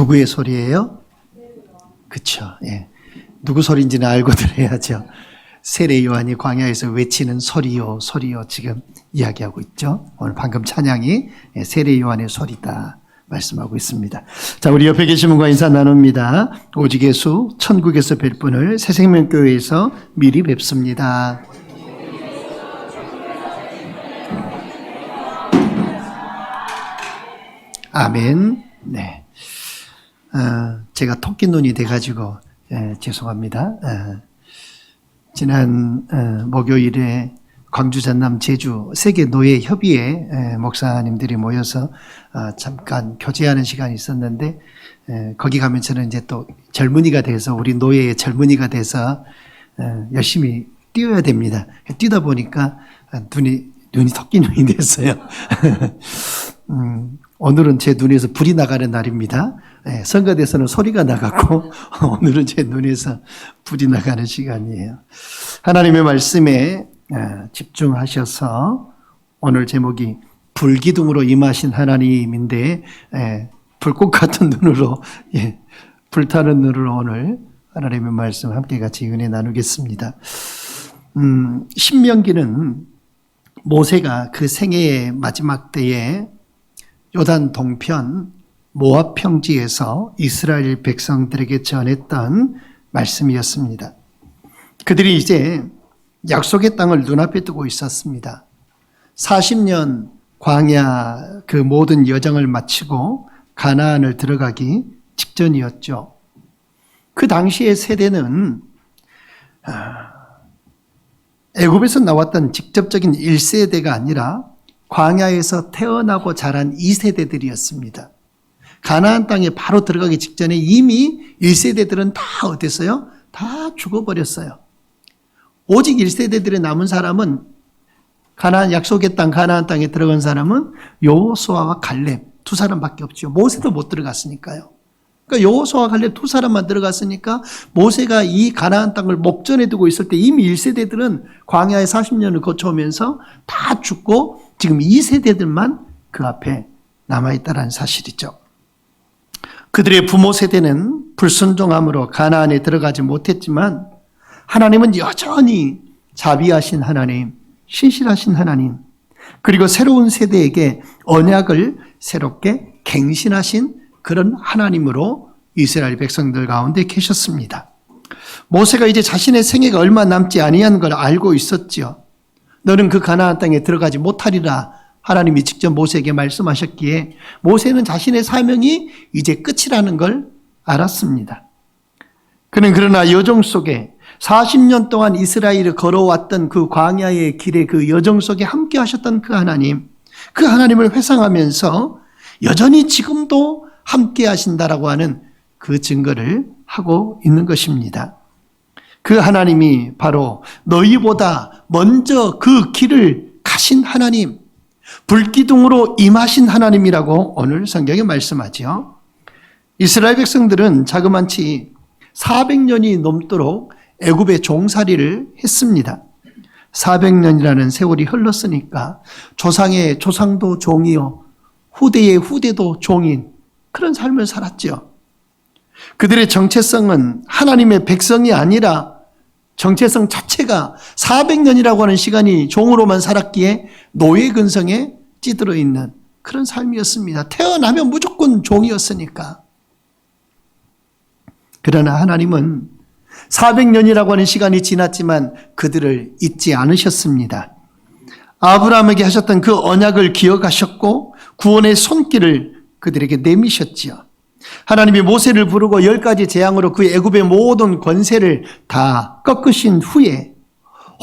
누구의 소리예요? 그쵸. 예. 누구 소리인지는 알고 들어야죠. 세례 요한이 광야에서 외치는 소리요, 소리요 지금 이야기하고 있죠. 오늘 방금 찬양이 세례 요한의 소리다 말씀하고 있습니다. 자, 우리 옆에 계신 분과 인사 나눕니다. 오직 예수 천국에서 뵐 분을 새생명교회에서 미리 뵙습니다. 아멘. 네. 제가 토끼 눈이 돼가지고 죄송합니다. 지난 목요일에 광주, 전남, 제주 세계 노예 협의회 목사님들이 모여서 잠깐 교제하는 시간이 있었는데 거기 가면 저는 이제 또 젊은이가 돼서 우리 노예의 젊은이가 돼서 열심히 뛰어야 됩니다. 뛰다 보니까 눈이 토끼 눈이 됐어요. 오늘은 제 눈에서 불이 나가는 날입니다. 선거대에서는 소리가 나갔고 오늘은 제 눈에서 불이 나가는 시간이에요. 하나님의 말씀에 집중하셔서 오늘 제목이 불기둥으로 임하신 하나님인데 불꽃 같은 눈으로 불타는 눈으로 오늘 하나님의 말씀 함께 같이 은혜 나누겠습니다. 신명기는 모세가 그 생애의 마지막 때에 요단 동편 모압 평지에서 이스라엘 백성들에게 전했던 말씀이었습니다. 그들이 이제 약속의 땅을 눈앞에 두고 있었습니다. 40년 광야 그 모든 여정을 마치고 가나안을 들어가기 직전이었죠. 그 당시의 세대는 애굽에서 나왔던 직접적인 1세대가 아니라 광야에서 태어나고 자란 2세대들이었습니다. 가나안 땅에 바로 들어가기 직전에 이미 1세대들은 다 어땠어요? 다 죽어버렸어요. 오직 1세대들의 남은 사람은 가나안 약속의 땅 가나안 땅에 들어간 사람은 여호수아와 갈렙 두 사람밖에 없죠. 모세도 못 들어갔으니까요. 그러니까 여호수아와 갈렙 두 사람만 들어갔으니까 모세가 이 가나안 땅을 목전에 두고 있을 때 이미 1세대들은 광야의 40년을 거쳐오면서 다 죽고 지금 2세대들만 그 앞에 남아있다는 사실이죠. 그들의 부모 세대는 불순종함으로 가나안에 들어가지 못했지만 하나님은 여전히 자비하신 하나님, 신실하신 하나님, 그리고 새로운 세대에게 언약을 새롭게 갱신하신 그런 하나님으로 이스라엘 백성들 가운데 계셨습니다. 모세가 이제 자신의 생애가 얼마 남지 아니한 걸 알고 있었죠. 너는 그 가나안 땅에 들어가지 못하리라 하나님이 직접 모세에게 말씀하셨기에 모세는 자신의 사명이 이제 끝이라는 걸 알았습니다. 그는 그러나 여정 속에 40년 동안 이스라엘을 걸어왔던 그 광야의 길의 그 여정 속에 함께 하셨던 그 하나님을 회상하면서 여전히 지금도 함께 하신다라고 하는 그 증거를 하고 있는 것입니다. 그 하나님이 바로 너희보다 먼저 그 길을 가신 하나님, 불기둥으로 임하신 하나님이라고 오늘 성경에 말씀하죠. 이스라엘 백성들은 자그만치 400년이 넘도록 애굽의 종살이를 했습니다. 400년이라는 세월이 흘렀으니까 조상의 조상도 종이요 후대의 후대도 종인 그런 삶을 살았죠. 그들의 정체성은 하나님의 백성이 아니라 정체성 자체가 400년이라고 하는 시간이 종으로만 살았기에 노예 근성에 찌들어 있는 그런 삶이었습니다. 태어나면 무조건 종이었으니까. 그러나 하나님은 400년이라고 하는 시간이 지났지만 그들을 잊지 않으셨습니다. 아브라함에게 하셨던 그 언약을 기억하셨고 구원의 손길을 그들에게 내미셨지요. 하나님이 모세를 부르고 10가지 재앙으로 그 애굽의 모든 권세를 다 꺾으신 후에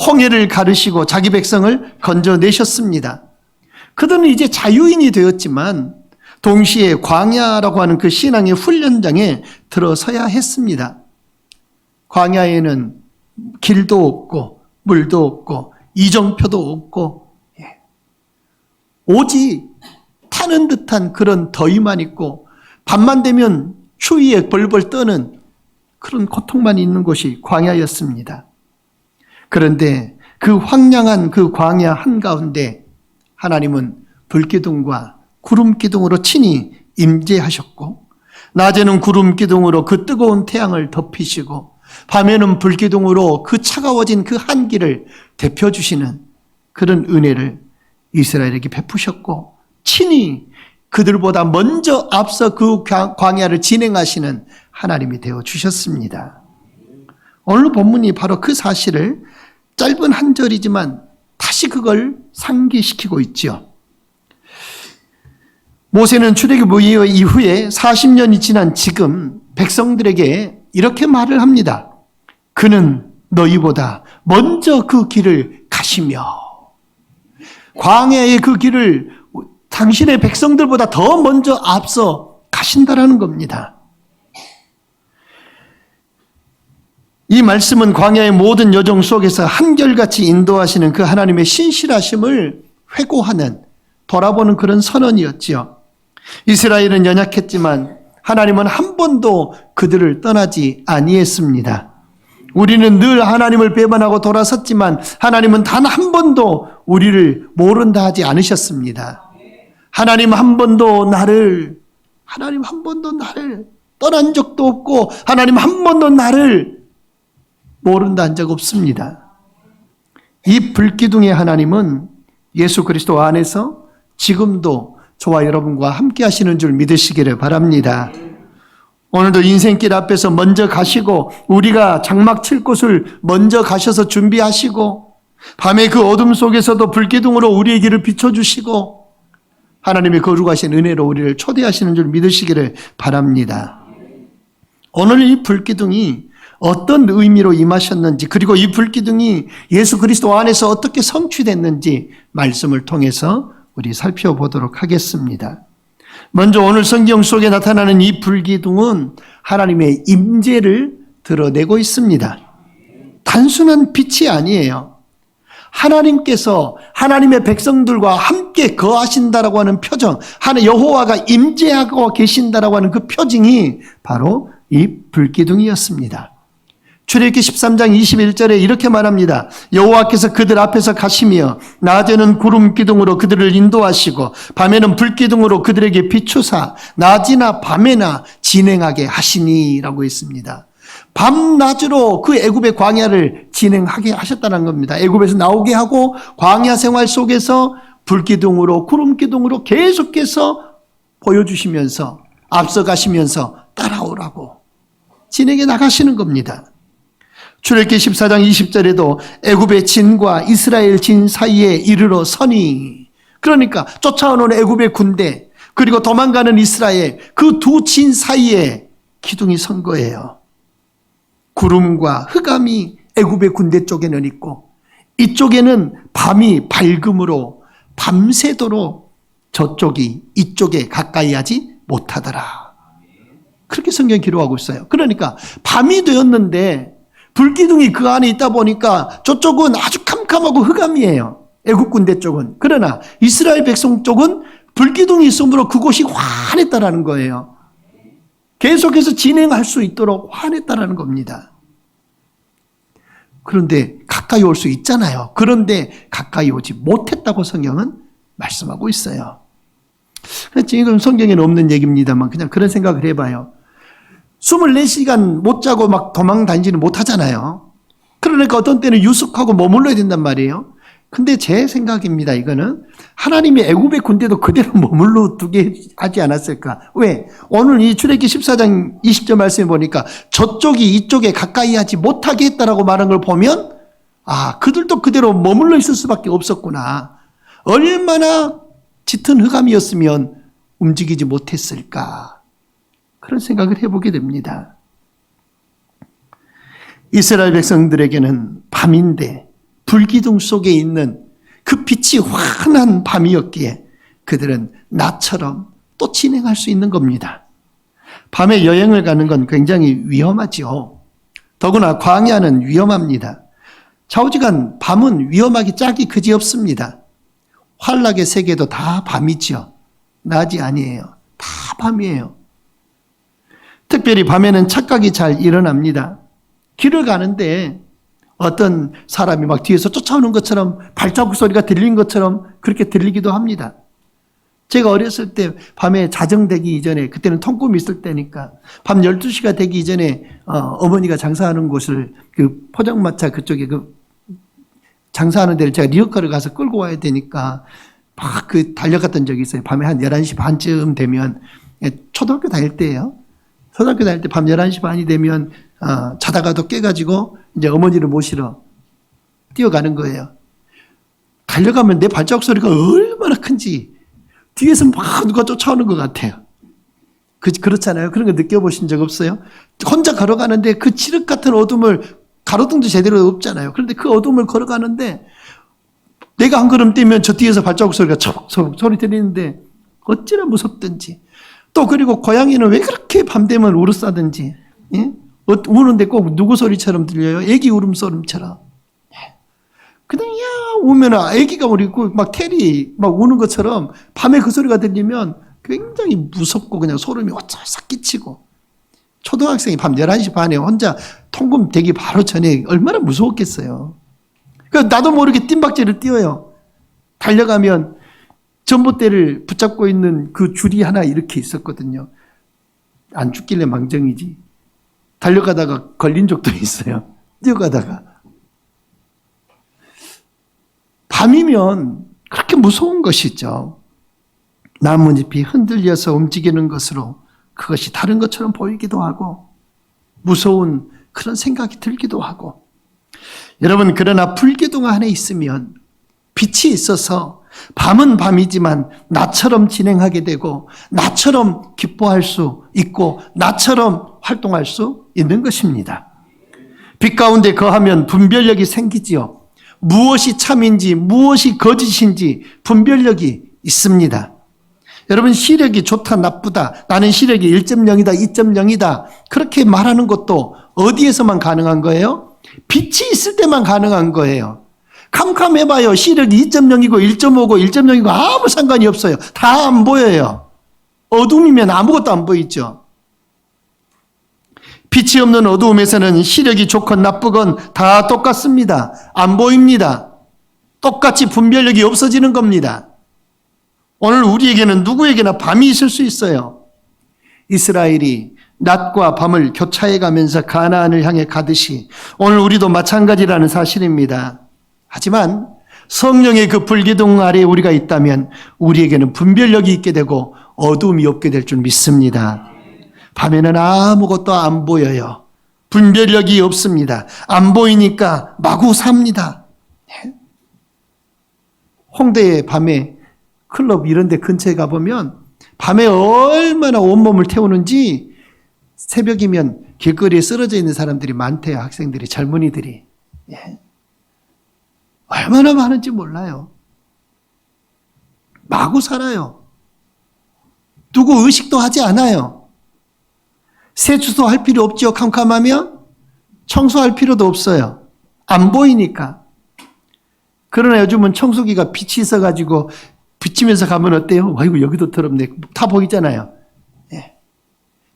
홍해를 가르시고 자기 백성을 건져내셨습니다. 그들은 이제 자유인이 되었지만 동시에 광야라고 하는 그 신앙의 훈련장에 들어서야 했습니다. 광야에는 길도 없고 물도 없고 이정표도 없고 오직 타는 듯한 그런 더위만 있고 밤만 되면 추위에 벌벌 떠는 그런 고통만 있는 곳이 광야였습니다. 그런데 그 황량한 그 광야 한가운데 하나님은 불기둥과 구름기둥으로 친히 임재하셨고 낮에는 구름 기둥으로 그 뜨거운 태양을 덮이시고 밤에는 불 기둥으로 그 차가워진 그 한기를 데펴주시는 그런 은혜를 이스라엘에게 베푸셨고 친히 그들보다 먼저 앞서 그 광야를 진행하시는 하나님이 되어 주셨습니다. 오늘 본문이 바로 그 사실을 짧은 한 절이지만 다시 그걸 상기시키고 있죠. 모세는 출애굽 이후에 40년이 지난 지금 백성들에게 이렇게 말을 합니다. 그는 너희보다 먼저 그 길을 가시며 광야의 그 길을 당신의 백성들보다 더 먼저 앞서 가신다라는 겁니다. 이 말씀은 광야의 모든 여정 속에서 한결같이 인도하시는 그 하나님의 신실하심을 회고하는 돌아보는 그런 선언이었지요. 이스라엘은 연약했지만 하나님은 한 번도 그들을 떠나지 아니했습니다. 우리는 늘 하나님을 배반하고 돌아섰지만 하나님은 단 한 번도 우리를 모른다 하지 않으셨습니다. 하나님 한 번도 나를 떠난 적도 없고 하나님 한 번도 나를 모른다 한 적 없습니다. 이 불기둥의 하나님은 예수 그리스도 안에서 지금도 저와 여러분과 함께 하시는 줄 믿으시기를 바랍니다. 오늘도 인생길 앞에서 먼저 가시고 우리가 장막 칠 곳을 먼저 가셔서 준비하시고 밤의 그 어둠 속에서도 불기둥으로 우리의 길을 비춰주시고 하나님의 거룩하신 은혜로 우리를 초대하시는 줄 믿으시기를 바랍니다. 오늘 이 불기둥이 어떤 의미로 임하셨는지 그리고 이 불기둥이 예수 그리스도 안에서 어떻게 성취됐는지 말씀을 통해서 우리 살펴보도록 하겠습니다. 먼저 오늘 성경 속에 나타나는 이 불기둥은 하나님의 임재를 드러내고 있습니다. 단순한 빛이 아니에요. 하나님께서 하나님의 백성들과 함께 거하신다라고 하는 표정, 여호와가 임재하고 계신다라고 하는 그 표징이 바로 이 불기둥이었습니다. 출애굽기 13장 21절에 이렇게 말합니다. 여호와께서 그들 앞에서 가시며 낮에는 구름 기둥으로 그들을 인도하시고 밤에는 불 기둥으로 그들에게 비추사 낮이나 밤에나 진행하게 하시니라고 했습니다. 밤낮으로 그 애굽의 광야를 진행하게 하셨다는 겁니다. 애굽에서 나오게 하고 광야 생활 속에서 불 기둥으로 구름 기둥으로 계속해서 보여주시면서 앞서가시면서 따라오라고 진행해 나가시는 겁니다. 출애굽기 14장 20절에도 애굽의 진과 이스라엘 진 사이에 이르러 서니, 그러니까 쫓아오는 애굽의 군대 그리고 도망가는 이스라엘 그 두 진 사이에 기둥이 선 거예요. 구름과 흑암이 애굽의 군대 쪽에는 있고 이쪽에는 밤이 밝음으로 밤새도록 저쪽이 이쪽에 가까이 하지 못하더라. 그렇게 성경이 기록하고 있어요. 그러니까 밤이 되었는데 불기둥이 그 안에 있다 보니까 저쪽은 아주 캄캄하고 흑암이에요. 애국 군대 쪽은. 그러나 이스라엘 백성 쪽은 불기둥이 있으므로 그곳이 환했다라는 거예요. 계속해서 진행할 수 있도록 환했다라는 겁니다. 그런데 가까이 올 수 있잖아요. 그런데 가까이 오지 못했다고 성경은 말씀하고 있어요. 지금 성경에는 없는 얘기입니다만 그냥 그런 생각을 해봐요. 24시간 못 자고 막 도망 다니지는 못하잖아요. 그러니까 어떤 때는 유숙하고 머물러야 된단 말이에요. 근데 제 생각입니다. 이거는 하나님이 애굽의 군대도 그대로 머물러 두게 하지 않았을까. 왜? 오늘 이 출애굽기 14장 20절 말씀에 보니까 저쪽이 이쪽에 가까이 하지 못하게 했다라고 말한 걸 보면 그들도 그대로 머물러 있을 수밖에 없었구나. 얼마나 짙은 흑암이었으면 움직이지 못했을까. 그런 생각을 해보게 됩니다. 이스라엘 백성들에게는 밤인데 불기둥 속에 있는 그 빛이 환한 밤이었기에 그들은 낮처럼 또 진행할 수 있는 겁니다. 밤에 여행을 가는 건 굉장히 위험하죠. 더구나 광야는 위험합니다. 좌우지간 밤은 위험하기 짝이 그지없습니다. 환락의 세계도 다 밤이죠. 낮이 아니에요. 다 밤이에요. 특별히 밤에는 착각이 잘 일어납니다. 길을 가는데 어떤 사람이 막 뒤에서 쫓아오는 것처럼 발자국 소리가 들리는 것처럼 그렇게 들리기도 합니다. 제가 어렸을 때 밤에 자정되기 이전에, 그때는 통금이 있을 때니까 밤 12시가 되기 이전에 어머니가 장사하는 곳을 그 포장마차 그쪽에 그 장사하는 데를 제가 리어카를 가서 끌고 와야 되니까 막 그 달려갔던 적이 있어요. 밤에 한 11시 반쯤 되면, 초등학교 다닐 때예요. 초등학교 다닐 때 밤 11시 반이 되면 자다가도 깨가지고 이제 어머니를 모시러 뛰어가는 거예요. 달려가면 내 발자국 소리가 얼마나 큰지 뒤에서 막 누가 쫓아오는 것 같아요. 그렇잖아요. 그런 거 느껴보신 적 없어요? 혼자 걸어가는데 그 칠흑 같은 어둠을, 가로등도 제대로 없잖아요. 그런데 그 어둠을 걸어가는데 내가 한 걸음 뛰면 저 뒤에서 발자국 소리가 척척 소리 들리는데 어찌나 무섭든지. 또 그리고 고양이는 왜 그렇게 밤 되면 울어싸든지, 예? 우는데 꼭 누구 소리처럼 들려요? 애기 울음소리처럼. 그냥 야 오면 애기가 우리고 막 테리 막 우는 것처럼 밤에 그 소리가 들리면 굉장히 무섭고 그냥 소름이 오싹 끼치고. 초등학생이 밤 11시 반에 혼자 통금 되기 바로 전에 얼마나 무서웠겠어요. 그러니까 나도 모르게 뜀박질을 띄워요. 달려가면 전봇대를 붙잡고 있는 그 줄이 하나 이렇게 있었거든요. 안 죽길래 망정이지. 달려가다가 걸린 적도 있어요. 뛰어가다가. 밤이면 그렇게 무서운 것이죠. 나뭇잎이 흔들려서 움직이는 것으로 그것이 다른 것처럼 보이기도 하고 무서운 그런 생각이 들기도 하고. 여러분, 그러나 불기둥 안에 있으면 빛이 있어서 밤은 밤이지만 나처럼 진행하게 되고 나처럼 기뻐할 수 있고 나처럼 활동할 수 있는 것입니다. 빛 가운데 거하면 분별력이 생기지요. 무엇이 참인지 무엇이 거짓인지 분별력이 있습니다. 여러분, 시력이 좋다 나쁘다, 나는 시력이 1.0이다 2.0이다 그렇게 말하는 것도 어디에서만 가능한 거예요? 빛이 있을 때만 가능한 거예요. 캄캄해봐요. 시력이 2.0이고 1.5고 1.0이고 아무 상관이 없어요. 다 안 보여요. 어둠이면 아무것도 안 보이죠. 빛이 없는 어두움에서는 시력이 좋건 나쁘건 다 똑같습니다. 안 보입니다. 똑같이 분별력이 없어지는 겁니다. 오늘 우리에게는 누구에게나 밤이 있을 수 있어요. 이스라엘이 낮과 밤을 교차해 가면서 가나안을 향해 가듯이 오늘 우리도 마찬가지라는 사실입니다. 하지만 성령의 그 불기둥 아래에 우리가 있다면 우리에게는 분별력이 있게 되고 어두움이 없게 될 줄 믿습니다. 밤에는 아무것도 안 보여요. 분별력이 없습니다. 안 보이니까 마구 삽니다. 홍대에 밤에 클럽 이런 데 근처에 가보면 밤에 얼마나 온몸을 태우는지 새벽이면 길거리에 쓰러져 있는 사람들이 많대요. 학생들이, 젊은이들이. 얼마나 많은지 몰라요. 마구 살아요. 누구 의식도 하지 않아요. 세수도 할 필요 없죠. 캄캄하면 청소할 필요도 없어요. 안 보이니까. 그러나 요즘은 청소기가 빛이 있어가지고 비치면서 가면 어때요? 아이고 여기도 더럽네. 다 보이잖아요.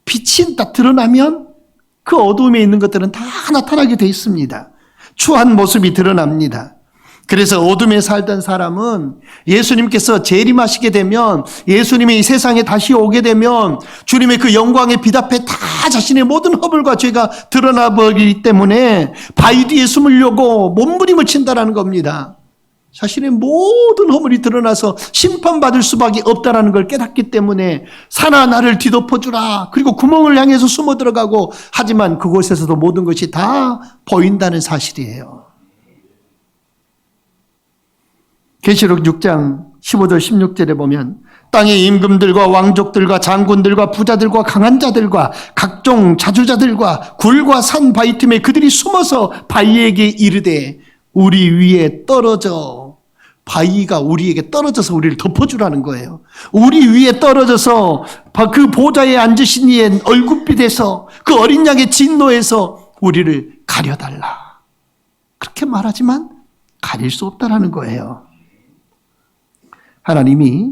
빛이 딱 드러나면 그 어두움에 있는 것들은 다 나타나게 돼 있습니다. 추한 모습이 드러납니다. 그래서 어둠에 살던 사람은 예수님께서 재림하시게 되면, 예수님이 이 세상에 다시 오게 되면 주님의 그 영광의 빛 앞에 다 자신의 모든 허물과 죄가 드러나 버리기 때문에 바위 뒤에 숨으려고 몸부림을 친다라는 겁니다. 자신의 모든 허물이 드러나서 심판받을 수밖에 없다라는 걸 깨닫기 때문에 사나 나를 뒤덮어주라. 그리고 구멍을 향해서 숨어 들어가고, 하지만 그곳에서도 모든 것이 다 보인다는 사실이에요. 계시록 6장 15절 16절에 보면 땅의 임금들과 왕족들과 장군들과 부자들과 강한 자들과 각종 자주자들과 굴과 산 바위 틈에 그들이 숨어서 바위에게 이르되 우리 위에 떨어져. 바위가 우리에게 떨어져서 우리를 덮어주라는 거예요. 우리 위에 떨어져서 그 보좌에 앉으신 이의 얼굴빛에서, 그 어린 양의 진노에서 우리를 가려달라. 그렇게 말하지만 가릴 수 없다라는 거예요. 하나님이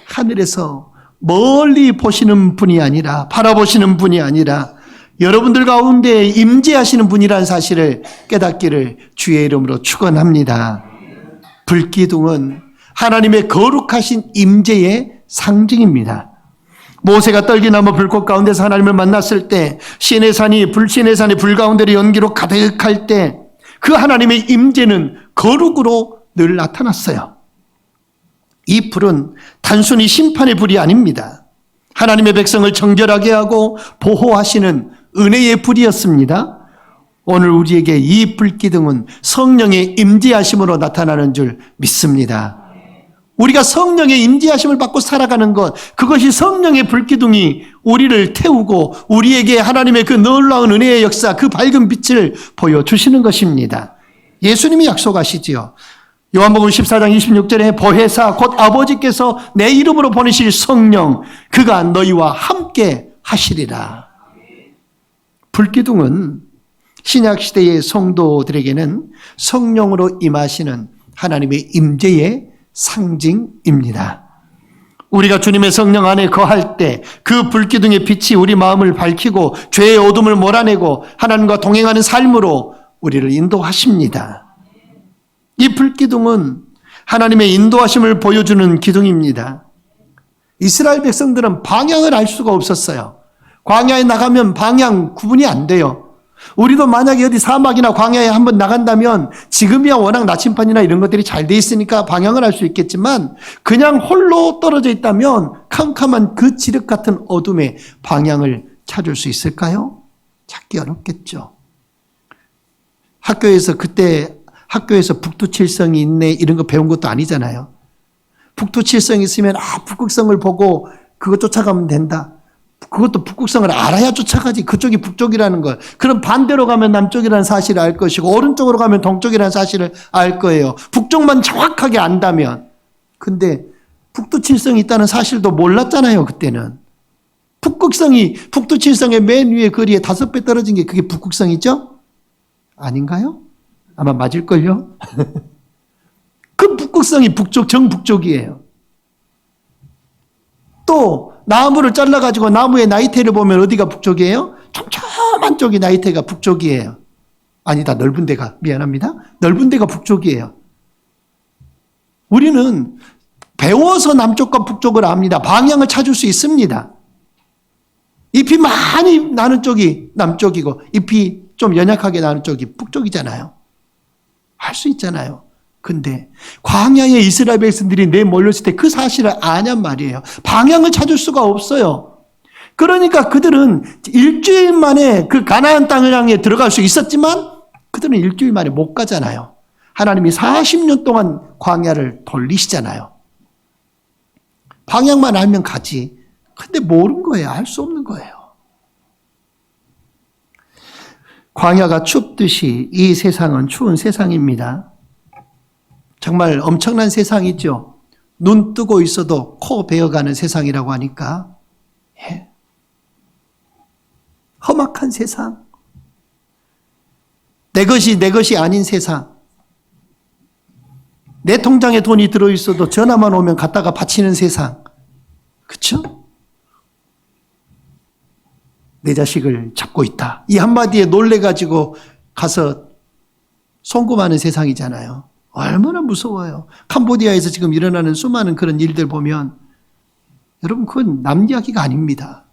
하늘에서 멀리 보시는 분이 아니라, 바라보시는 분이 아니라 여러분들 가운데 임재하시는 분이라는 사실을 깨닫기를 주의 이름으로 축원합니다. 불기둥은 하나님의 거룩하신 임재의 상징입니다. 모세가 떨기나무 불꽃 가운데서 하나님을 만났을 때 신의 산이 불 가운데로 연기로 가득할 때 그 하나님의 임재는 거룩으로 늘 나타났어요. 이 불은 단순히 심판의 불이 아닙니다. 하나님의 백성을 정결하게 하고 보호하시는 은혜의 불이었습니다. 오늘 우리에게 이 불기둥은 성령의 임재하심으로 나타나는 줄 믿습니다. 우리가 성령의 임재하심을 받고 살아가는 것, 그것이 성령의 불기둥이 우리를 태우고 우리에게 하나님의 그 놀라운 은혜의 역사, 그 밝은 빛을 보여주시는 것입니다. 예수님이 약속하시지요. 요한복음 14장 26절에 보혜사 곧 아버지께서 내 이름으로 보내실 성령, 그가 너희와 함께 하시리라. 불기둥은 신약시대의 성도들에게는 성령으로 임하시는 하나님의 임재의 상징입니다. 우리가 주님의 성령 안에 거할 때 그 불기둥의 빛이 우리 마음을 밝히고 죄의 어둠을 몰아내고 하나님과 동행하는 삶으로 우리를 인도하십니다. 이 불기둥은 하나님의 인도하심을 보여주는 기둥입니다. 이스라엘 백성들은 방향을 알 수가 없었어요. 광야에 나가면 방향 구분이 안 돼요. 우리도 만약에 어디 사막이나 광야에 한번 나간다면 지금이야 워낙 나침반이나 이런 것들이 잘 돼 있으니까 방향을 알 수 있겠지만 그냥 홀로 떨어져 있다면 캄캄한 그 지륵 같은 어둠에 방향을 찾을 수 있을까요? 찾기 어렵겠죠. 학교에서 북두칠성이 있네 이런 거 배운 것도 아니잖아요. 북두칠성이 있으면 북극성을 보고 그거 쫓아가면 된다. 그것도 북극성을 알아야 쫓아가지. 그쪽이 북쪽이라는 걸. 그럼 반대로 가면 남쪽이라는 사실을 알 것이고 오른쪽으로 가면 동쪽이라는 사실을 알 거예요. 북쪽만 정확하게 안다면. 근데 북두칠성이 있다는 사실도 몰랐잖아요. 그때는. 북두칠성의 맨 위에 거리에 5배 떨어진 게 그게 북극성이죠? 아닌가요? 아마 맞을걸요? 그 북극성이 정북쪽이에요. 또 나무를 잘라가지고 나무의 나이테를 보면 어디가 북쪽이에요? 촘촘한 쪽이 나이테가 북쪽이에요. 아니다, 넓은 데가. 미안합니다. 넓은 데가 북쪽이에요. 우리는 배워서 남쪽과 북쪽을 압니다. 방향을 찾을 수 있습니다. 잎이 많이 나는 쪽이 남쪽이고 잎이 좀 연약하게 나는 쪽이 북쪽이잖아요. 할 수 있잖아요. 근데 광야의 이스라엘 백성들이 내몰렸을 때 그 사실을 아냔 말이에요. 방향을 찾을 수가 없어요. 그러니까 그들은 일주일 만에 그 가나안 땅을 향해 들어갈 수 있었지만 그들은 일주일 만에 못 가잖아요. 하나님이 40년 동안 광야를 돌리시잖아요. 방향만 알면 가지. 근데 모르는 거예요. 알 수 없는 거예요. 광야가 춥듯이 이 세상은 추운 세상입니다. 정말 엄청난 세상이죠. 눈 뜨고 있어도 코 베어가는 세상이라고 하니까. 예. 험악한 세상. 내 것이 아닌 세상. 내 통장에 돈이 들어있어도 전화만 오면 갖다가 바치는 세상. 그렇죠? 내 자식을 잡고 있다. 이 한마디에 놀래가지고 가서 송금하는 세상이잖아요. 얼마나 무서워요. 캄보디아에서 지금 일어나는 수많은 그런 일들 보면 여러분 그건 남 이야기가 아닙니다.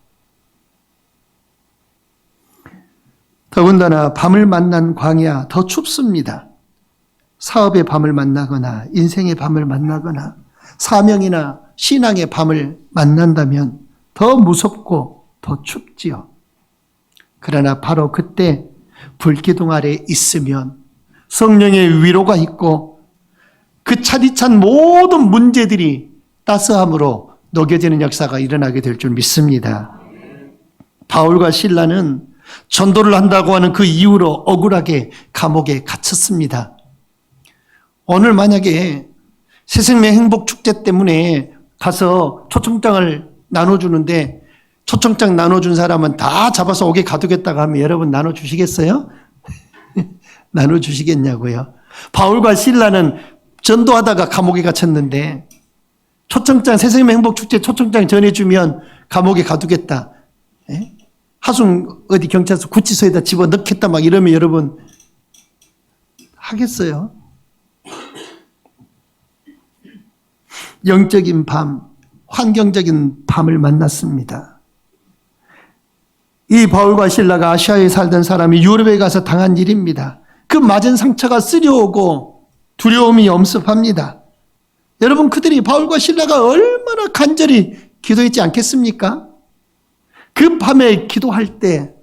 더군다나 밤을 만난 광야 더 춥습니다. 사업의 밤을 만나거나 인생의 밤을 만나거나 사명이나 신앙의 밤을 만난다면 더 무섭고 더 춥지요. 그러나 바로 그때 불기둥 아래 있으면 성령의 위로가 있고 그 차디찬 모든 문제들이 따스함으로 녹여지는 역사가 일어나게 될 줄 믿습니다. 바울과 실라는 전도를 한다고 하는 그 이유로 억울하게 감옥에 갇혔습니다. 오늘 만약에 새생명 행복축제 때문에 가서 초청장을 나눠주는데 초청장 나눠준 사람은 다 잡아서 옥에 가두겠다고 하면 여러분 나눠주시겠어요? 나눠주시겠냐고요. 바울과 실라는 전도하다가 감옥에 갇혔는데 초청장 새생명 행복축제 초청장 전해주면 감옥에 가두겠다. 예? 하순 어디 경찰서 구치소에다 집어넣겠다 막 이러면 여러분 하겠어요? 영적인 밤, 환경적인 밤을 만났습니다. 이 바울과 실라가 아시아에 살던 사람이 유럽에 가서 당한 일입니다. 그 맞은 상처가 쓰려오고 두려움이 엄습합니다. 여러분, 그들이 바울과 실라가 얼마나 간절히 기도했지 않겠습니까? 그 밤에 기도할 때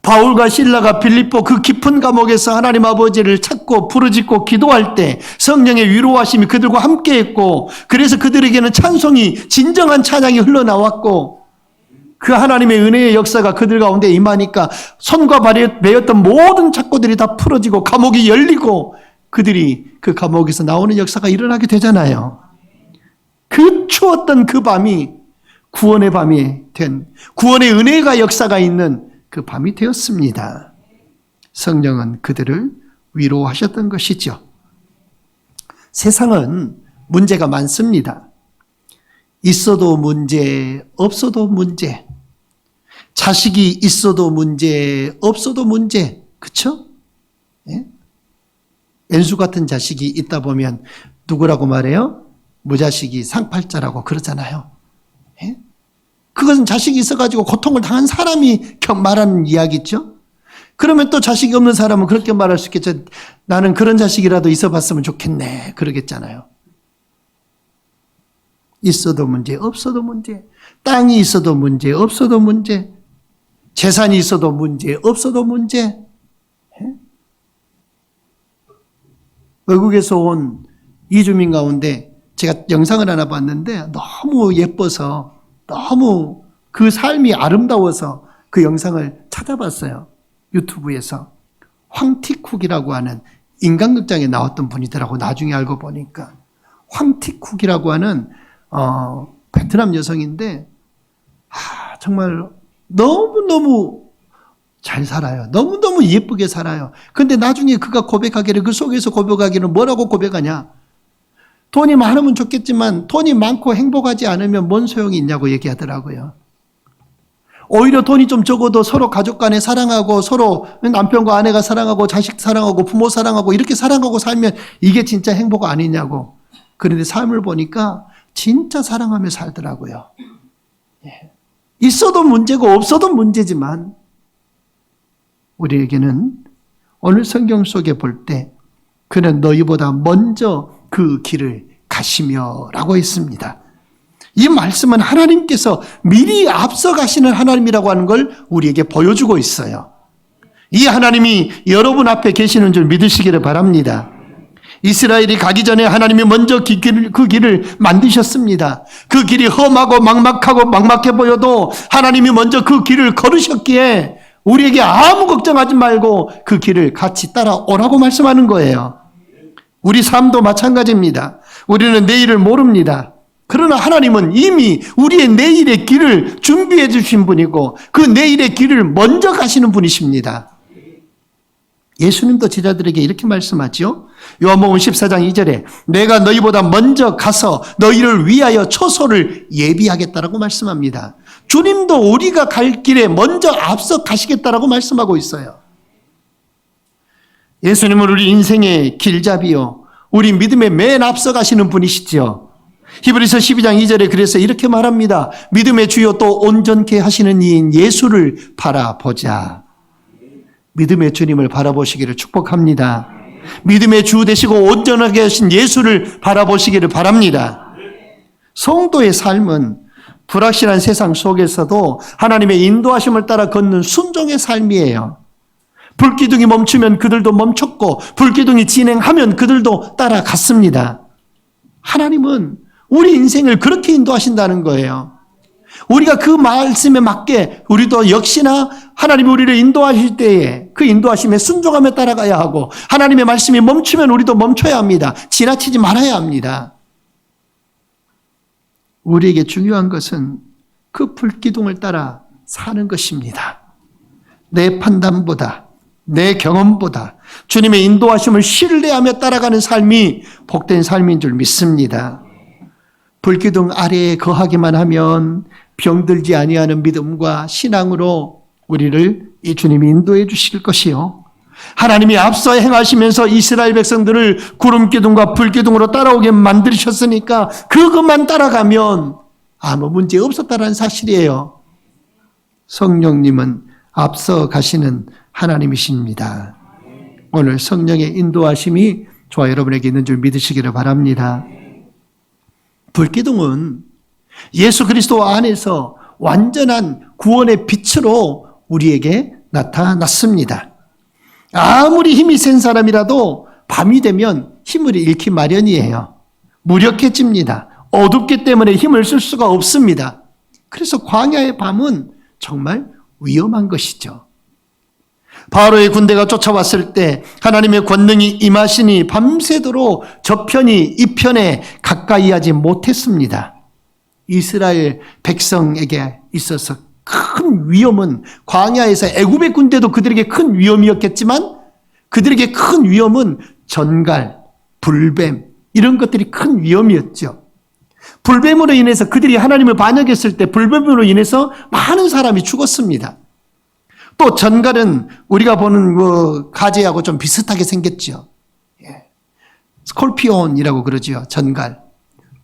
바울과 실라가 빌립보 그 깊은 감옥에서 하나님 아버지를 찾고 부르짖고 기도할 때 성령의 위로하심이 그들과 함께했고, 그래서 그들에게는 찬송이, 진정한 찬양이 흘러나왔고, 그 하나님의 은혜의 역사가 그들 가운데 임하니까 손과 발에 매였던 모든 착고들이 다 풀어지고 감옥이 열리고 그들이 그 감옥에서 나오는 역사가 일어나게 되잖아요. 그 추웠던 그 밤이 구원의 밤이 된, 구원의 은혜가 역사가 있는 그 밤이 되었습니다. 성령은 그들을 위로하셨던 것이죠. 세상은 문제가 많습니다. 있어도 문제, 없어도 문제. 자식이 있어도 문제, 없어도 문제. 그쵸? 예? 왼수 같은 자식이 있다 보면 누구라고 말해요? 무자식이 상팔자라고 그러잖아요. 예? 그것은 자식이 있어가지고 고통을 당한 사람이 말하는 이야기죠. 그러면 또 자식이 없는 사람은 그렇게 말할 수 있겠죠. 나는 그런 자식이라도 있어봤으면 좋겠네. 그러겠잖아요. 있어도 문제, 없어도 문제. 땅이 있어도 문제, 없어도 문제. 재산이 있어도 문제, 없어도 문제. 외국에서 온 이주민 가운데 제가 영상을 하나 봤는데 너무 예뻐서, 너무 그 삶이 아름다워서 그 영상을 찾아봤어요. 유튜브에서. 황티쿡이라고 하는 인간극장에 나왔던 분이더라고, 나중에 알고 보니까. 황티쿡이라고 하는 베트남 여성인데 정말 너무너무 잘 살아요. 너무너무 예쁘게 살아요. 근데 나중에 그가 고백하기를, 그 속에서 고백하기를 뭐라고 고백하냐? 돈이 많으면 좋겠지만 돈이 많고 행복하지 않으면 뭔 소용이 있냐고 얘기하더라고요. 오히려 돈이 좀 적어도 서로 가족 간에 사랑하고, 서로 남편과 아내가 사랑하고, 자식 사랑하고, 부모 사랑하고, 이렇게 사랑하고 살면 이게 진짜 행복 아니냐고. 그런데 삶을 보니까 진짜 사랑하며 살더라고요. 예. 있어도 문제고 없어도 문제지만 우리에게는 오늘 성경 속에 볼 때 그는 너희보다 먼저 그 길을 가시며 라고 했습니다. 이 말씀은 하나님께서 미리 앞서 가시는 하나님이라고 하는 걸 우리에게 보여주고 있어요. 이 하나님이 여러분 앞에 계시는 줄 믿으시기를 바랍니다. 이스라엘이 가기 전에 하나님이 먼저 그 길을 만드셨습니다. 그 길이 험하고 막막하고 막막해 보여도 하나님이 먼저 그 길을 걸으셨기에 우리에게 아무 걱정하지 말고 그 길을 같이 따라오라고 말씀하는 거예요. 우리 삶도 마찬가지입니다. 우리는 내일을 모릅니다. 그러나 하나님은 이미 우리의 내일의 길을 준비해 주신 분이고 그 내일의 길을 먼저 가시는 분이십니다. 예수님도 제자들에게 이렇게 말씀하죠. 요한복음 14장 2절에 내가 너희보다 먼저 가서 너희를 위하여 처소를 예비하겠다라고 말씀합니다. 주님도 우리가 갈 길에 먼저 앞서 가시겠다라고 말씀하고 있어요. 예수님은 우리 인생의 길잡이요, 우리 믿음의 맨 앞서 가시는 분이시죠. 히브리서 12장 2절에 그래서 이렇게 말합니다. 믿음의 주요 또 온전케 하시는 이인 예수를 바라보자. 믿음의 주님을 바라보시기를 축복합니다. 믿음의 주 되시고 온전하게 하신 예수를 바라보시기를 바랍니다. 성도의 삶은 불확실한 세상 속에서도 하나님의 인도하심을 따라 걷는 순종의 삶이에요. 불기둥이 멈추면 그들도 멈췄고 불기둥이 진행하면 그들도 따라갔습니다. 하나님은 우리 인생을 그렇게 인도하신다는 거예요. 우리가 그 말씀에 맞게 우리도 역시나 하나님이 우리를 인도하실 때에 그 인도하심에 순종하며 따라가야 하고, 하나님의 말씀이 멈추면 우리도 멈춰야 합니다. 지나치지 말아야 합니다. 우리에게 중요한 것은 그 불기둥을 따라 사는 것입니다. 내 판단보다, 내 경험보다 주님의 인도하심을 신뢰하며 따라가는 삶이 복된 삶인 줄 믿습니다. 불기둥 아래에 거하기만 하면 병들지 아니하는 믿음과 신앙으로 우리를 이 주님이 인도해 주실 것이요, 하나님이 앞서 행하시면서 이스라엘 백성들을 구름기둥과 불기둥으로 따라오게 만드셨으니까 그것만 따라가면 아무 문제 없었다는 사실이에요. 성령님은 앞서 가시는 하나님이십니다. 오늘 성령의 인도하심이 저와 여러분에게 있는 줄 믿으시기를 바랍니다. 불기둥은 예수 그리스도 안에서 완전한 구원의 빛으로 우리에게 나타났습니다. 아무리 힘이 센 사람이라도 밤이 되면 힘을 잃기 마련이에요. 무력해집니다. 어둡기 때문에 힘을 쓸 수가 없습니다. 그래서 광야의 밤은 정말 위험한 것이죠. 바로의 군대가 쫓아왔을 때 하나님의 권능이 임하시니 밤새도록 저편이 이편에 가까이 하지 못했습니다. 이스라엘 백성에게 있어서 큰 위험은 광야에서 애굽의 군대도 그들에게 큰 위험이었겠지만 그들에게 큰 위험은 전갈, 불뱀 이런 것들이 큰 위험이었죠. 불뱀으로 인해서 그들이 하나님을 반역했을 때 불뱀으로 인해서 많은 사람이 죽었습니다. 또 전갈은 우리가 보는 가재하고 좀 비슷하게 생겼죠. 스콜피온이라고 그러죠. 전갈.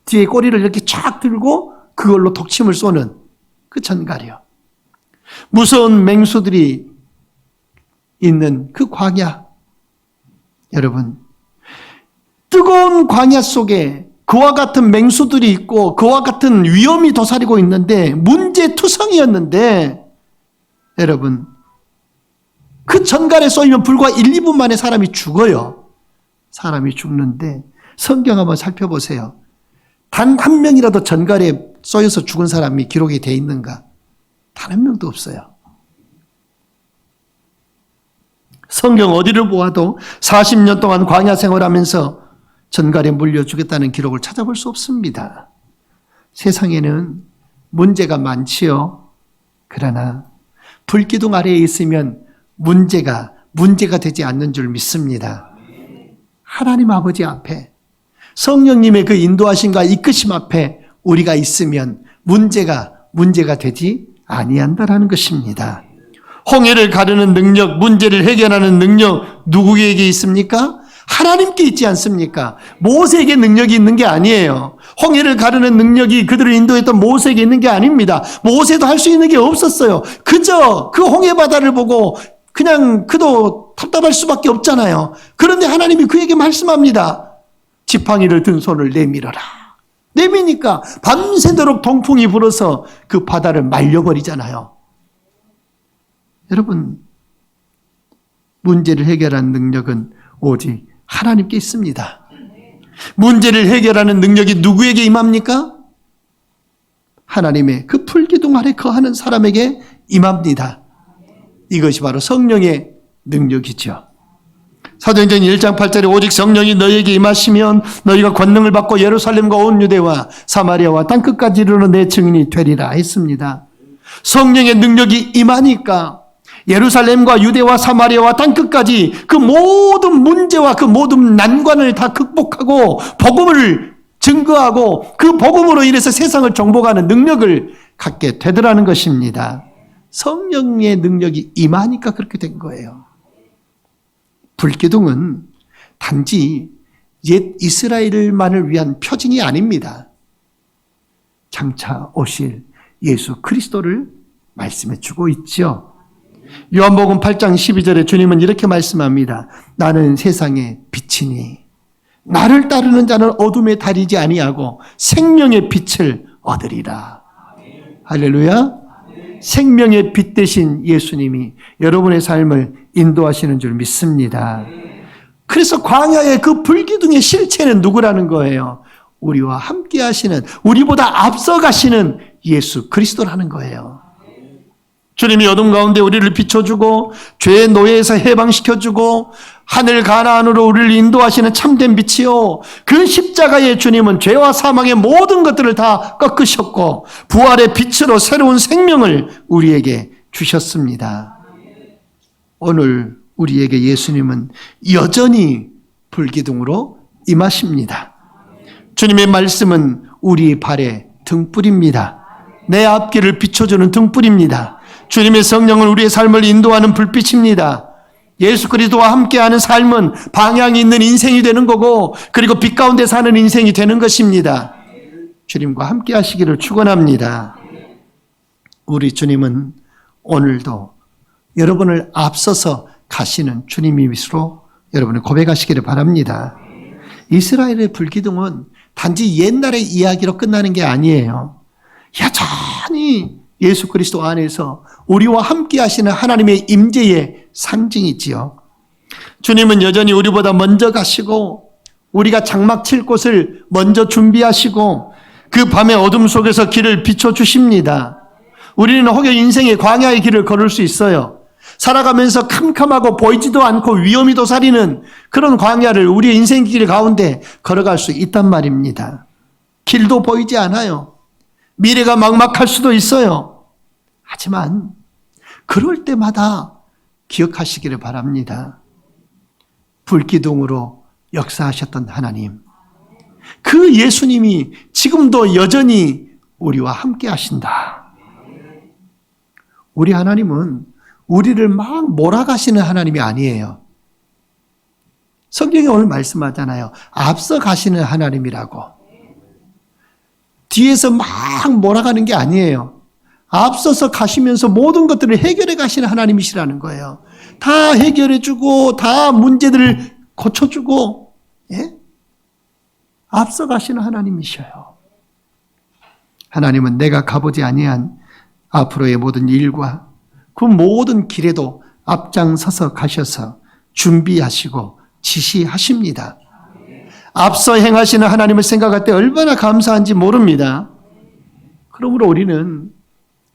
뒤에 꼬리를 이렇게 쫙 들고 그걸로 독침을 쏘는 그 전갈이요. 무서운 맹수들이 있는 그 광야. 여러분, 뜨거운 광야 속에 그와 같은 맹수들이 있고 그와 같은 위험이 도사리고 있는데 문제투성이었는데 여러분, 그 전갈에 쏘이면 불과 1, 2분 만에 사람이 죽어요. 사람이 죽는데 성경 한번 살펴보세요. 단 한 명이라도 전갈에 쏘여서 죽은 사람이 기록이 돼 있는가? 단 한 명도 없어요. 성경 어디를 보아도 40년 동안 광야 생활하면서 전갈에 물려 죽였다는 기록을 찾아볼 수 없습니다. 세상에는 문제가 많지요. 그러나 불기둥 아래에 있으면 문제가 되지 않는 줄 믿습니다. 하나님 아버지 앞에 성령님의 그 인도하심과 이끄심 앞에 우리가 있으면 문제가 되지 아니한다라는 것입니다. 홍해를 가르는 능력, 문제를 해결하는 능력 누구에게 있습니까? 하나님께 있지 않습니까? 모세에게 능력이 있는 게 아니에요. 홍해를 가르는 능력이 그들을 인도했던 모세에게 있는 게 아닙니다. 모세도 할 수 있는 게 없었어요. 그저 그 홍해 바다를 보고 그냥 그도 답답할 수밖에 없잖아요. 그런데 하나님이 그에게 말씀합니다. 지팡이를 든 손을 내밀어라. 내미니까 밤새도록 동풍이 불어서 그 바다를 말려버리잖아요. 여러분, 문제를 해결하는 능력은 오직 하나님께 있습니다. 문제를 해결하는 능력이 누구에게 임합니까? 하나님의 그 풀기둥 아래 거하는 사람에게 임합니다. 이것이 바로 성령의 능력이죠. 사도행전 1장 8절에 오직 성령이 너희에게 임하시면 너희가 권능을 받고 예루살렘과 온 유대와 사마리아와 땅끝까지 이르러 내 증인이 되리라 했습니다. 성령의 능력이 임하니까 예루살렘과 유대와 사마리아와 땅끝까지 그 모든 문제와 그 모든 난관을 다 극복하고 복음을 증거하고 그 복음으로 인해서 세상을 정복하는 능력을 갖게 되더라는 것입니다. 성령의 능력이 임하니까 그렇게 된 거예요. 불기둥은 단지 옛 이스라엘만을 위한 표징이 아닙니다. 장차 오실 예수 그리스도를 말씀해 주고 있죠. 요한복음 8장 12절에 주님은 이렇게 말씀합니다. 나는 세상의 빛이니 나를 따르는 자는 어둠에 다니지 아니하고 생명의 빛을 얻으리라. 할렐루야. 생명의 빛 되신 예수님이 여러분의 삶을 인도하시는 줄 믿습니다. 그래서 광야의 그 불기둥의 실체는 누구라는 거예요? 우리와 함께 하시는, 우리보다 앞서 가시는 예수 그리스도라는 거예요. 주님이 어둠 가운데 우리를 비춰주고 죄의 노예에서 해방시켜주고 하늘 가나안으로 우리를 인도하시는 참된 빛이요. 그 십자가의 주님은 죄와 사망의 모든 것들을 다 꺾으셨고 부활의 빛으로 새로운 생명을 우리에게 주셨습니다. 오늘 우리에게 예수님은 여전히 불기둥으로 임하십니다. 주님의 말씀은 우리 발의 등불입니다. 내 앞길을 비춰주는 등불입니다. 주님의 성령은 우리의 삶을 인도하는 불빛입니다. 예수 그리스도와 함께하는 삶은 방향이 있는 인생이 되는 거고 그리고 빛 가운데 사는 인생이 되는 것입니다. 주님과 함께 하시기를 축원합니다. 우리 주님은 오늘도 여러분을 앞서서 가시는 주님이시로 여러분을 고백하시기를 바랍니다. 이스라엘의 불기둥은 단지 옛날의 이야기로 끝나는 게 아니에요. 여전히 예수 그리스도 안에서 우리와 함께 하시는 하나님의 임재의 상징이지요. 주님은 여전히 우리보다 먼저 가시고 우리가 장막 칠 곳을 먼저 준비하시고 그 밤의 어둠 속에서 길을 비춰주십니다. 우리는 혹여 인생의 광야의 길을 걸을 수 있어요. 살아가면서 캄캄하고 보이지도 않고 위험이 도사리는 그런 광야를 우리의 인생 길 가운데 걸어갈 수 있단 말입니다. 길도 보이지 않아요. 미래가 막막할 수도 있어요. 하지만 그럴 때마다 기억하시기를 바랍니다. 불기둥으로 역사하셨던 하나님, 그 예수님이 지금도 여전히 우리와 함께 하신다. 우리 하나님은 우리를 막 몰아가시는 하나님이 아니에요. 성경이 오늘 말씀하잖아요. 앞서 가시는 하나님이라고. 뒤에서 막 몰아가는 게 아니에요. 앞서서 가시면서 모든 것들을 해결해 가시는 하나님이시라는 거예요. 다 해결해 주고 다 문제들을 고쳐주고, 예? 앞서 가시는 하나님이셔요. 하나님은 내가 가보지 아니한 앞으로의 모든 일과 그 모든 길에도 앞장서서 가셔서 준비하시고 지시하십니다. 앞서 행하시는 하나님을 생각할 때 얼마나 감사한지 모릅니다. 그러므로 우리는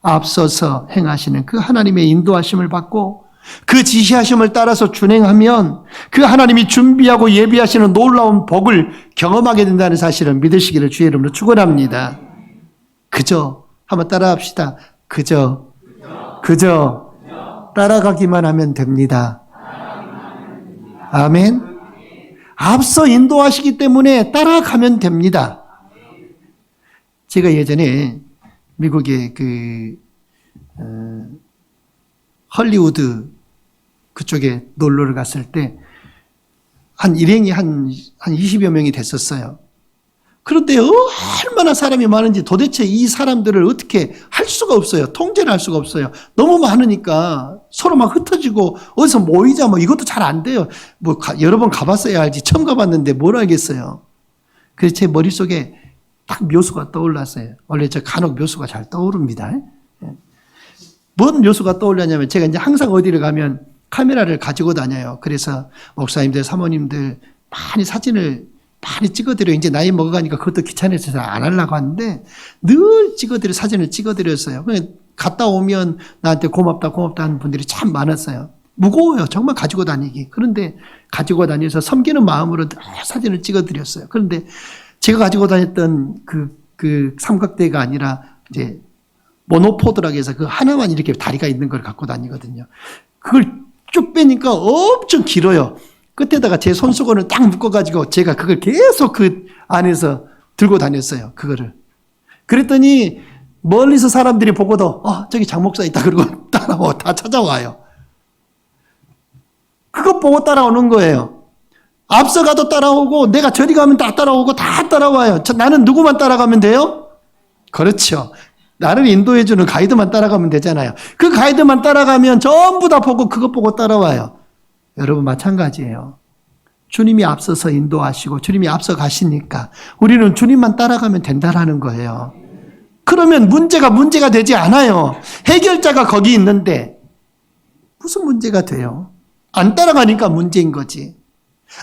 앞서서 행하시는 그 하나님의 인도하심을 받고 그 지시하심을 따라서 준행하면 그 하나님이 준비하고 예비하시는 놀라운 복을 경험하게 된다는 사실을 믿으시기를 주의 이름으로 축원합니다. 그저 한번 따라합시다. 그저 따라가기만 하면 됩니다. 아멘. 앞서 인도하시기 때문에 따라가면 됩니다. 제가 예전에 미국의 헐리우드 그쪽에 놀러를 갔을 때 일행이 한 20여 명이 됐었어요. 그런데 얼마나 사람이 많은지 도대체 이 사람들을 어떻게 할 수가 없어요. 통제를 할 수가 없어요. 너무 많으니까 서로 막 흩어지고 어디서 모이자 이것도 잘 안 돼요. 여러 번 가봤어야 알지. 처음 가봤는데 뭘 알겠어요. 그래서 제 머릿속에 딱 묘수가 떠올랐어요. 원래 저 간혹 묘수가 잘 떠오릅니다. 뭔 묘수가 떠올랐냐면 제가 이제 항상 어디를 가면 카메라를 가지고 다녀요. 그래서 목사님들, 사모님들 많이 사진을 많이 찍어드려요. 이제 나이 먹어가니까 그것도 귀찮아서 잘 안 하려고 하는데 늘 사진을 찍어드렸어요. 갔다 오면 나한테 고맙다 하는 분들이 참 많았어요. 무거워요. 정말 가지고 다니기. 그런데 가지고 다녀서 섬기는 마음으로 늘 사진을 찍어드렸어요. 그런데 제가 가지고 다녔던 그 삼각대가 아니라 이제 모노포드라고 해서 그 하나만 이렇게 다리가 있는 걸 갖고 다니거든요. 그걸 쭉 빼니까 엄청 길어요. 끝에다가 제 손수건을 딱 묶어가지고 제가 그걸 계속 그 안에서 들고 다녔어요. 그거를. 그랬더니 멀리서 사람들이 보고도 저기 장 목사 있다 그러고 따라와 다 찾아와요. 그거 보고 따라오는 거예요. 앞서가도 따라오고 내가 저리 가면 다 따라오고 다 따라와요. 나는 누구만 따라가면 돼요? 그렇죠. 나를 인도해주는 가이드만 따라가면 되잖아요. 그 가이드만 따라가면 전부 다 보고 그것 보고 따라와요. 여러분 마찬가지예요. 주님이 앞서서 인도하시고 주님이 앞서 가시니까 우리는 주님만 따라가면 된다라는 거예요. 그러면 문제가 되지 않아요. 해결자가 거기 있는데 무슨 문제가 돼요? 안 따라가니까 문제인 거지.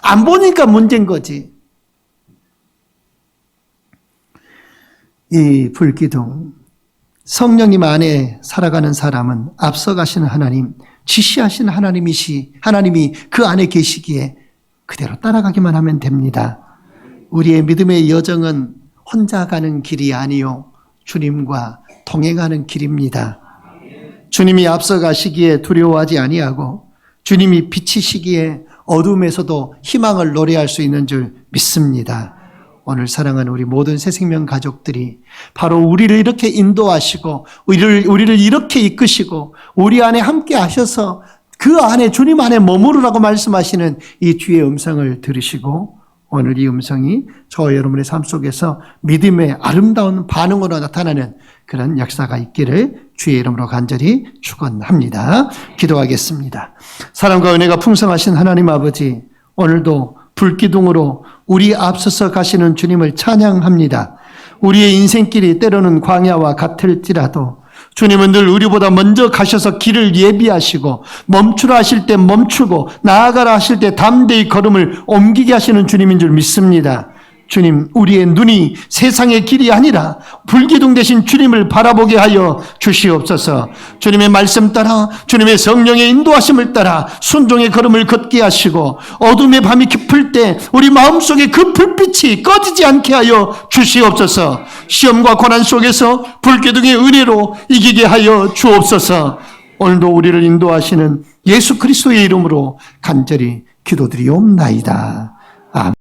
안 보니까 문제인 거지. 이 불기둥, 성령님 안에 살아가는 사람은 앞서 가시는 하나님, 지시하시는 하나님이 그 안에 계시기에 그대로 따라가기만 하면 됩니다. 우리의 믿음의 여정은 혼자 가는 길이 아니요 주님과 동행하는 길입니다. 주님이 앞서 가시기에 두려워하지 아니하고 주님이 비치시기에 어둠에서도 희망을 노래할 수 있는 줄 믿습니다. 오늘 사랑하는 우리 모든 새생명 가족들이 바로 우리를 이렇게 인도하시고 우리를 이렇게 이끄시고 우리 안에 함께 하셔서 그 안에 주님 안에 머무르라고 말씀하시는 이 주의 음성을 들으시고 오늘 이 음성이 저와 여러분의 삶 속에서 믿음의 아름다운 반응으로 나타나는 그런 역사가 있기를 주의 이름으로 간절히 축원합니다. 기도하겠습니다. 사랑과 은혜가 풍성하신 하나님 아버지, 오늘도 불기둥으로 우리 앞서서 가시는 주님을 찬양합니다. 우리의 인생길이 때로는 광야와 같을지라도 주님은 늘 우리보다 먼저 가셔서 길을 예비하시고 멈추라 하실 때 멈추고 나아가라 하실 때 담대히 걸음을 옮기게 하시는 주님인 줄 믿습니다. 주님, 우리의 눈이 세상의 길이 아니라 불기둥 되신 주님을 바라보게 하여 주시옵소서. 주님의 말씀 따라 주님의 성령의 인도하심을 따라 순종의 걸음을 걷게 하시고 어둠의 밤이 깊을 때 우리 마음속에 그 불빛이 꺼지지 않게 하여 주시옵소서. 시험과 고난 속에서 불기둥의 은혜로 이기게 하여 주옵소서. 오늘도 우리를 인도하시는 예수 그리스도의 이름으로 간절히 기도드리옵나이다. 아멘.